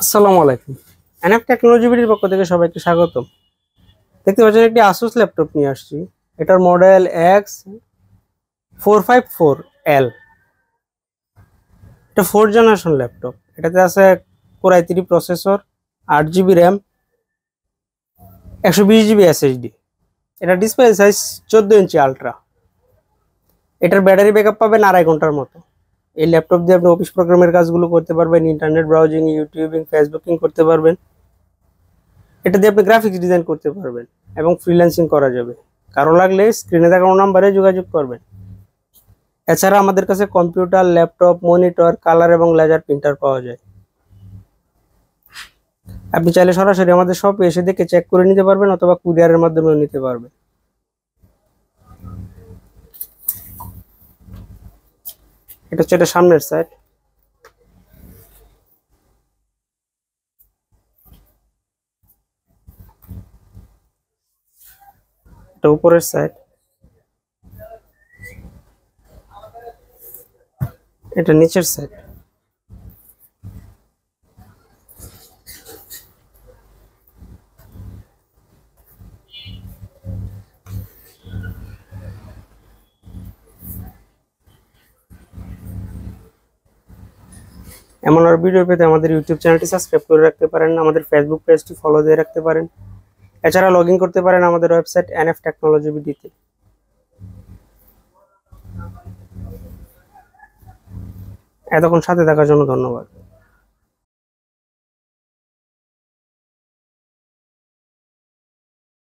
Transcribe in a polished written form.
আসসালামু আলাইকুম। NF technology বিডির পক্ষ থেকে সবাইকে স্বাগতম। দেখতে পাচ্ছেন একটি আসুস ল্যাপটপ নিয়ে আসছি। এটার মডেল X454L। এটা 4th জেনারেশন ল্যাপটপ। এটাতে আছে Core i3 processor, 8 GB RAM, 120 GB SSD। এটা ডিসপ্লে সাইজ 14 ইঞ্চি আলট্রা। এটার ব্যাটারি ব্যাকআপ পাবেন 2.5 ঘন্টার মতো। এই ল্যাপটপ দিয়ে আপনি অফিস প্রোগ্রামের কাজগুলো করতে পারবেন, ইন্টারনেট ব্রাউজিং, ইউটিউবিং, ফেসবুকিং করতে পারবেন। এটা দিয়ে আপনি গ্রাফিক্স ডিজাইন করতে পারবেন এবং ফ্রিল্যান্সিং করা যাবে। কারো লাগলে স্ক্রিনে দেখানো নাম্বারে যোগাযোগ করবেন। এছাড়া আমাদের কাছে কম্পিউটার, ল্যাপটপ, মনিটর, কালার এবং লেজার প্রিন্টার পাওয়া যায়। আপনি চাইলে সরাসরি আমাদের শপে এসে দেখে চেক করে নিতে পারবেন অথবা কুরিয়ারের মাধ্যমেও নিতে পারবেন। এটা হচ্ছে এটা সামনের সাইড, এটা উপরের সাইড, এটা নিচের সাইড। এমন আর ভিডিও পেতে আমাদের ইউটিউব চ্যানেলটি সাবস্ক্রাইব করে রাখতে পারেন, আমাদের ফেসবুক পেজটি ফলো দিয়ে রাখতে পারেন। এছাড়া লগ ইন করতে পারেন আমাদের ওয়েবসাইট এনএফ টেকনোলজি বিডিতে। এতক্ষণ সাথে থাকার জন্য ধন্যবাদ।